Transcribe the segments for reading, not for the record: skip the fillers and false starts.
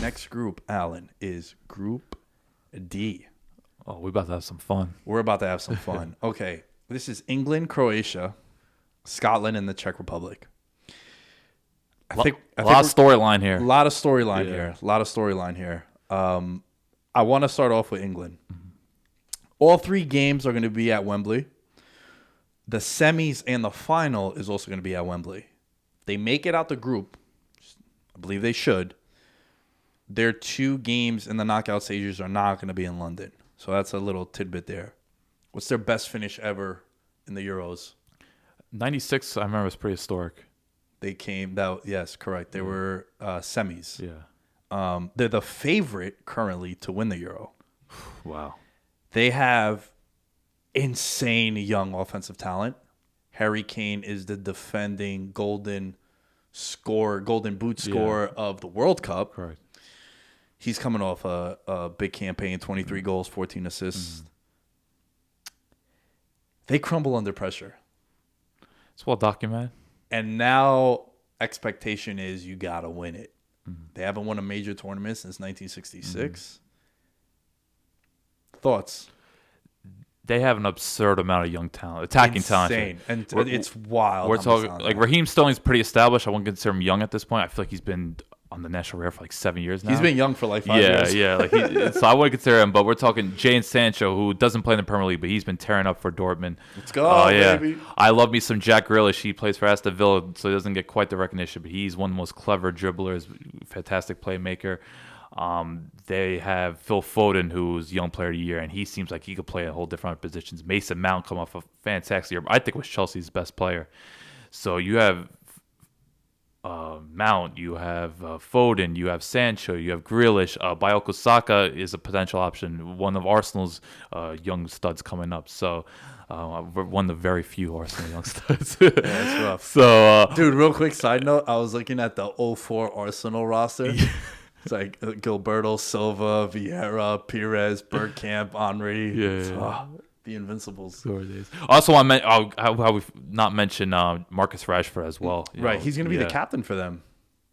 Next group, Alan, is Group D. Oh, we're about to have some fun. We're about to have some fun. Okay, this is England, Croatia, Scotland, and the Czech Republic. A lot of storyline here. A lot of storyline here. I want to start off with England. All 3 games are going to be at Wembley. The semis and the final is also going to be at Wembley. They make it out the group. I believe they should. Their 2 games in the knockout stages are not going to be in London. So that's a little tidbit there. What's their best finish ever in the Euros? 96, I remember, was pretty historic. They came out, yes, correct. They were semis. Yeah. They're the favorite currently to win the Euro. Wow. They have insane young offensive talent. Harry Kane is the defending golden boot scorer of the World Cup. Correct. He's coming off a big campaign, 23 goals, 14 assists. They crumble under pressure. It's well documented. And now expectation is you got to win it. They haven't won a major tournament since 1966. Thoughts? They have an absurd amount of young talent, attacking talent. Insane. And it's wild. We're talking like Raheem Sterling's pretty established. I wouldn't consider him young at this point. I feel like he's been on the national radar for like 7 years now. He's been young for like 5 years. Yeah. So I wouldn't consider him, but we're talking Jadon Sancho, who doesn't play in the Premier League, but he's been tearing up for Dortmund. Let's go, baby. I love me some Jack Grealish. He plays for Aston Villa, so he doesn't get quite the recognition, but he's one of the most clever dribblers, fantastic playmaker. They have Phil Foden, who's Young Player of the Year, and he seems like he could play a whole different positions. Mason Mount come off a fantastic year. I think was Chelsea's best player. So you have Mount, you have Foden, you have Sancho, you have Grealish. Bayoko Saka is a potential option, one of Arsenal's young studs coming up. So we're one of the very few Arsenal young studs. Yeah, it's rough. So, dude, real quick side note, I was looking at the 04 Arsenal roster. It's like Gilberto, Silva, Vieira, Perez, Bergkamp, Henry. The Invincibles. Also, how we've not mentioned Marcus Rashford as well. Right, he's going to be the captain for them.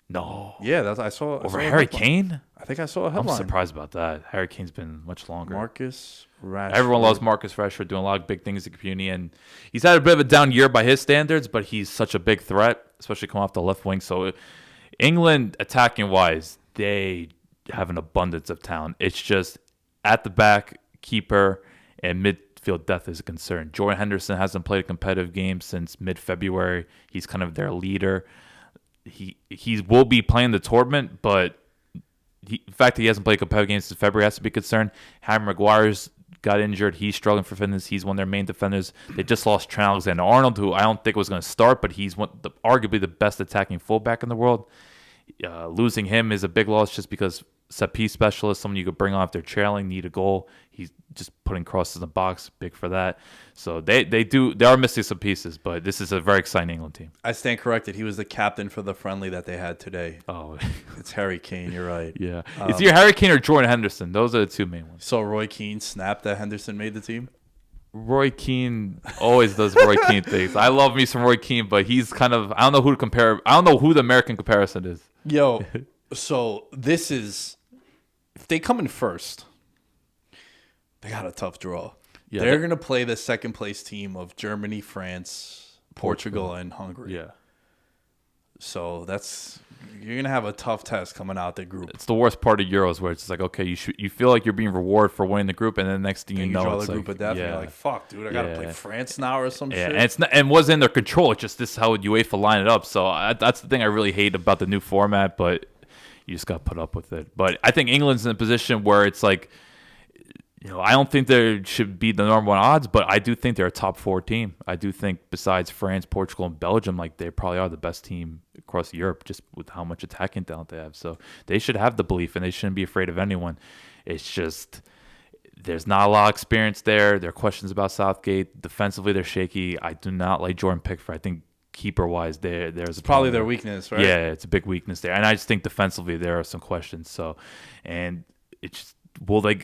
No. Yeah, I saw over Harry Kane. I think I saw a headline. I'm surprised about that. Harry Kane's been much longer. Marcus Rashford. Everyone loves Marcus Rashford, doing a lot of big things in the community, and he's had a bit of a down year by his standards, but he's such a big threat, especially coming off the left wing. So, England attacking wise, they have an abundance of talent. It's just at the back, keeper, and midfield depth is a concern. Jordan Henderson hasn't played a competitive game since mid-February. He's kind of their leader. He will be playing the tournament, but the fact that he hasn't played a competitive game since February has to be concerned. Harry Maguire's got injured. He's struggling for fitness. He's one of their main defenders. They just lost Trent Alexander-Arnold, who I don't think was going to start, but he's arguably the best attacking fullback in the world. Losing him is a big loss just because set-piece specialist, someone you could bring on if they're trailing, need a goal. He's just putting crosses in the box, big for that. So they are missing some pieces, but this is a very exciting England team. I stand corrected. He was the captain for the friendly that they had today. Oh, it's Harry Kane. You're right. Yeah, it's either Harry Kane or Jordan Henderson. Those are the 2 main ones. So Roy Keane snapped that Henderson made the team? Roy Keane always does Roy Keane things. I love me some Roy Keane, but he's kind of, I don't know who to compare. I don't know who the American comparison is. Yo, so this is, if they come in first, they got a tough draw. Yeah, they're going to play the second place team of Germany, France, Portugal, and Hungary. Yeah. So you're going to have a tough test coming out the group. It's the worst part of Euros where it's like, okay, you feel like you're being rewarded for winning the group, and then the next thing you know, it's the group like, of death, and you're like, fuck, dude, I got to play France now or some shit. And it's not, and wasn't in their control. It's just this is how UEFA line it up. So that's the thing I really hate about the new format, but you just got to put up with it. But I think England's in a position where it's like, I don't think they should be the number 1 odds, but I do think they're a top 4 team. I do think besides France, Portugal, and Belgium, like they probably are the best team across Europe just with how much attacking talent they have. So they should have the belief, and they shouldn't be afraid of anyone. It's just there's not a lot of experience there. There are questions about Southgate. Defensively, they're shaky. I do not like Jordan Pickford. I think keeper-wise, there's probably their weakness, right? Yeah, it's a big weakness there. And I just think defensively there are some questions. So, and it's just, will they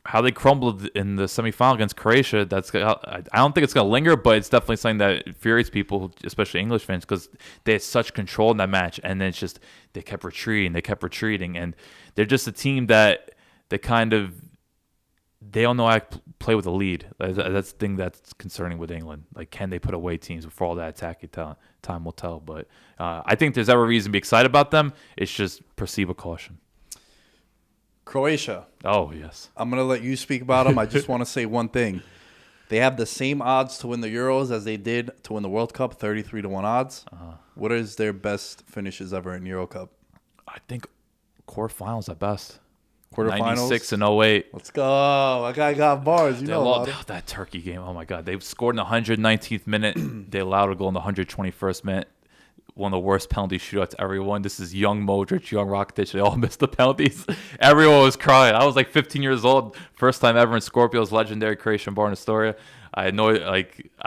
how they crumbled in the semifinal against Croatia, I don't think it's going to linger, but it's definitely something that infuriates people, especially English fans, because they had such control in that match, and then it's just they kept retreating, and they're just a team that they don't know how to play with a lead. That's the thing that's concerning with England. Like, can they put away teams before all that attacking talent? Time will tell. But I think there's every reason to be excited about them. It's just proceed with caution. Croatia. Oh, yes. I'm going to let you speak about them. I just want to say one thing. They have the same odds to win the Euros as they did to win the World Cup, 33-1 odds. What is their best finishes ever in Euro Cup? I think quarterfinals at best. Quarterfinals? 96 and 08. Let's go. That guy got bars. You know that Turkey game. Oh, my God. They scored in the 119th minute. They allowed a goal in the 121st minute. One of the worst penalty shootouts ever won. This is young Modric, young Rakitic. They all missed the penalties. Everyone was crying. I was like 15 years old. First time ever in Scorpio's legendary Croatian bar in Astoria. I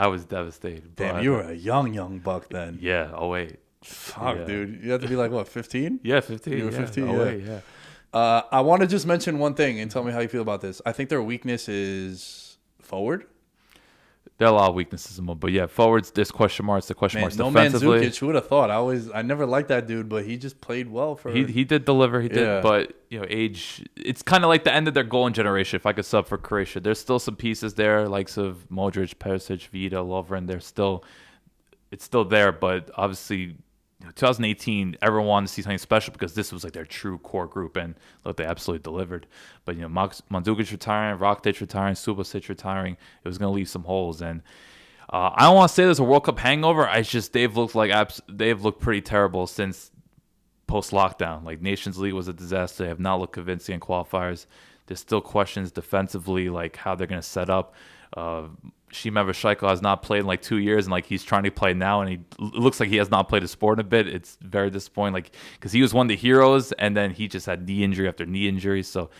was devastated. Damn, you were a young buck then. Yeah, 08. Fuck, yeah. Dude. You had to be like, what, 15? Yeah, 15. You were 15, 08, yeah. I want to just mention one thing and tell me how you feel about this. I think their weakness is forward. There are a lot of weaknesses in them, but yeah, forwards, there's question marks. The question marks defensively. Man, Mandzukic, who would have thought? I never liked that dude, but he just played well for. He did deliver. He did, but age. It's kind of like the end of their golden generation. If I could sub for Croatia, there's still some pieces there, likes of Modric, Perisic, Vida, Lovren. It's still there, but obviously, 2018, everyone wanted to see something special because this was like their true core group, and look, they absolutely delivered. But Mandzukic retiring, Rakitic retiring, Subasic retiring, it was going to leave some holes. And I don't want to say there's a World Cup hangover. They've looked pretty terrible since post lockdown. Like, Nations League was a disaster. They have not looked convincing in qualifiers. There's still questions defensively, like how they're going to set up. Shima Vršajko has not played in like 2 years, and like he's trying to play now, and it looks like he has not played a sport in a bit. It's very disappointing, like, because he was one of the heroes, and then he just had knee injury after knee injury. So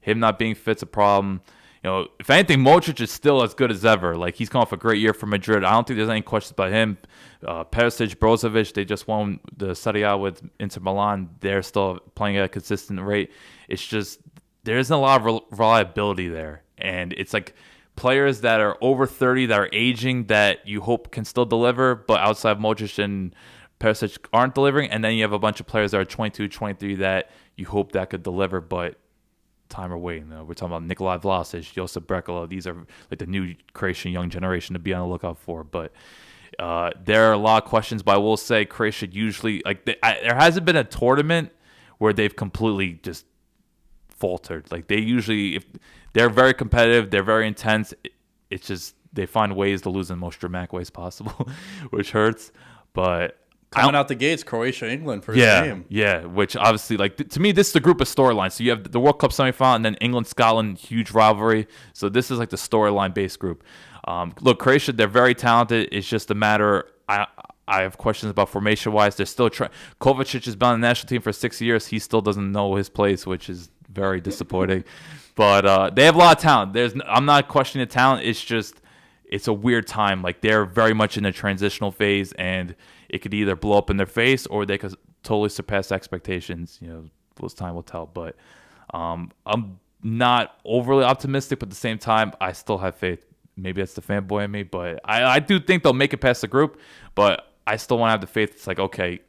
him not being fit's a problem. If anything, Modric is still as good as ever. Like, he's come off a great year for Madrid. I don't think there's any questions about him. Perisic, Brozovic, they just won the Serie A with Inter Milan. They're still playing at a consistent rate. It's just there isn't a lot of reliability there, and it's like players that are over 30 that are aging that you hope can still deliver, but outside of Modric and Perisic aren't delivering. And then you have a bunch of players that are 22, 23 that you hope that could deliver, but time or waiting. We're talking about Nikolai Vlasic, Josip Brekalo. These are like the new Croatian young generation to be on the lookout for. But there are a lot of questions, but I will say Croatia usually, like, there hasn't been a tournament where they've completely just faltered. Like, they usually, if they're very competitive, they're very intense. It's just they find ways to lose in the most dramatic ways possible, which hurts. But coming out the gates, Croatia, England first game. Yeah, which obviously, like, to me, this is the group of storylines. So you have the World Cup semifinal, and then England, Scotland, huge rivalry. So this is like the storyline based group. Look, Croatia, they're very talented. It's just a matter. I have questions about formation wise. They're still trying. Kovacic has been on the national team for 6 years. He still doesn't know his place, which is very disappointing. But they have a lot of talent. I'm not questioning the talent. It's just it's a weird time. Like, they're very much in a transitional phase, and it could either blow up in their face or they could totally surpass expectations. Time will tell. But I'm not overly optimistic, but at the same time, I still have faith. Maybe that's the fanboy in me, but I do think they'll make it past the group. But I still want to have the faith. It's like, okay,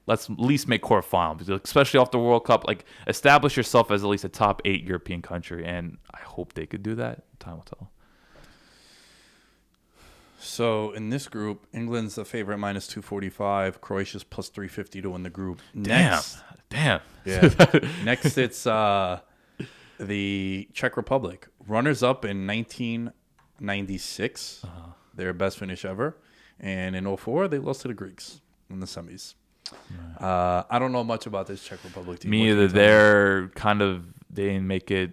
let's at least make quarterfinals, especially off the World Cup. Like, establish yourself as at least a top 8 European country, and I hope they could do that. Time will tell. So in this group, England's the favorite minus 245. Croatia's plus 350 to win the group. Damn. Yeah. Next, it's the Czech Republic, runners up in 1996, their best finish ever, and in 04 they lost to the Greeks in the semis. Right. I don't know much about this Czech Republic team. Me either. They didn't make it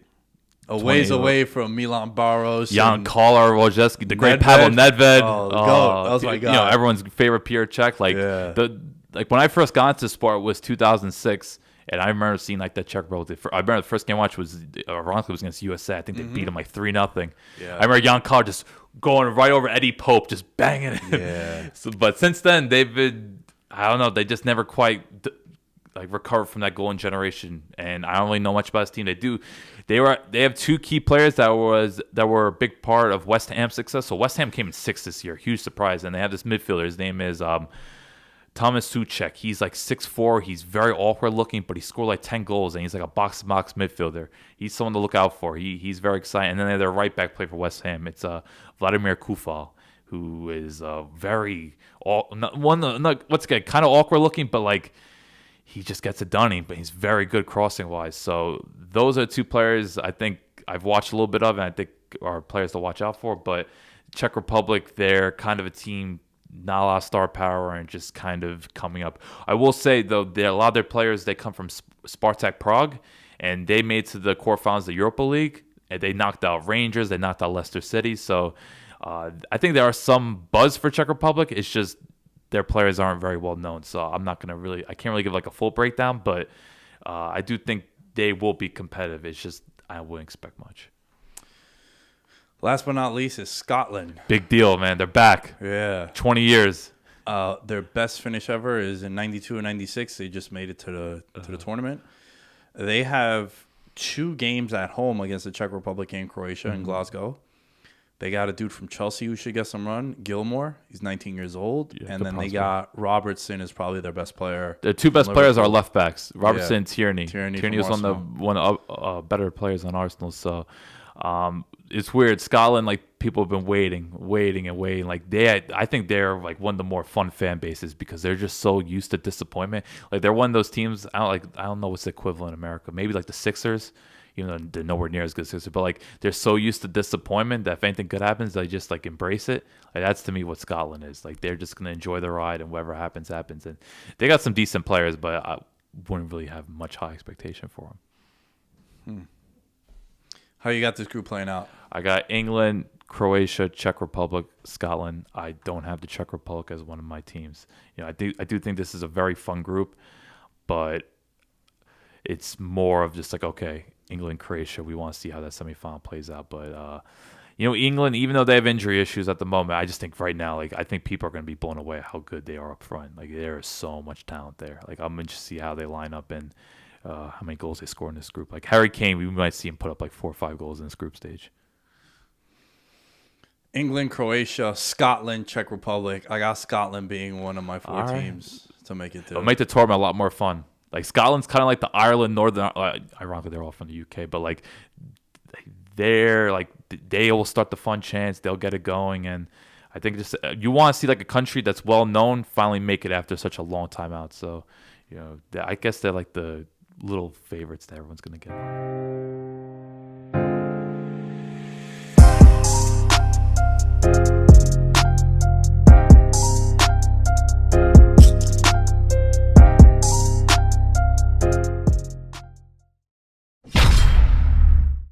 a ways away from Milan Baros, Jan Kolar, Wojcicki, the great Pavel Nedved. Oh, that was my god. Everyone's favorite pure Czech. Like, when I first got into sport was 2006. And I remember seeing like that Czech Republic. I remember the first game I watched was ironically was against USA. I think they beat them like 3-0. Yeah. I remember Jan Kolar just going right over Eddie Pope, just banging him. Yeah. But since then they've been, I don't know, they just never quite like recover from that golden generation. And I don't really know much about this team. They have two key players that were a big part of West Ham's success. So West Ham came in sixth this year, huge surprise. And they have this midfielder. His name is Thomas Suchek. He's like 6'4". He's very awkward looking, but he scored like 10 goals, and he's like a box-to-box midfielder. He's someone to look out for. He's very exciting. And then they have their right back play for West Ham. It's Vladimir Kufal, who is very kind of awkward looking, but like he just gets it done. But he's very good crossing wise. So those are two players I think I've watched a little bit of, and I think are players to watch out for. But Czech Republic, they're kind of a team, not a lot of star power, and just kind of coming up. I will say though, a lot of their players, they come from Spartak Prague, and they made to the quarterfinals of the Europa League, and they knocked out Rangers, they knocked out Leicester City. So I think there are some buzz for Czech Republic. It's just their players aren't very well known. So I can't really give like a full breakdown, but I do think they will be competitive. It's just I wouldn't expect much. Last but not least is Scotland. Big deal, man. They're back. Yeah. 20 years. Their best finish ever is in 92 and 96. They just made it to the tournament. They have 2 games at home against the Czech Republic and Croatia in Glasgow. They got a dude from Chelsea who should get some run, Gilmore. He's 19 years old. Yeah, and then they got Robertson is probably their best player. The two best players are left backs, Robertson and Tierney. Tierney was one of the better players on Arsenal. So it's weird. Scotland, like people have been waiting. Like I think they're like one of the more fun fan bases because they're just so used to disappointment. Like they're one of those teams. I don't know what's the equivalent in America. Maybe like the Sixers. Even though they're nowhere near as good as Sixers, but like they're so used to disappointment that if anything good happens, they just like embrace it. Like that's to me what Scotland is. Like they're just gonna enjoy the ride, and whatever happens. And they got some decent players, but I wouldn't really have much high expectation for them. How you got this group playing out? I got England, Croatia, Czech Republic, Scotland. I don't have the Czech Republic as one of my teams. I do think this is a very fun group, but it's more of just like, okay, England, Croatia, we want to see how that semifinal plays out. But, England, even though they have injury issues at the moment, I just think right now, like, I think people are going to be blown away at how good they are up front. Like, there is so much talent there. Like, I'm interested to see how they line up and how many goals they score in this group. Like, Harry Kane, we might see him put up like 4 or 5 goals in this group stage. England, Croatia, Scotland, Czech Republic. I got Scotland being one of my 4 teams to make it through. It'll make the tournament a lot more fun. Like Scotland's kind of like the Ireland, ironically they're all from the UK, but like they will start the fun chants, they'll get it going, and I think just you want to see like a country that's well known finally make it after such a long time out. So, I guess they're like the little favorites that everyone's gonna get.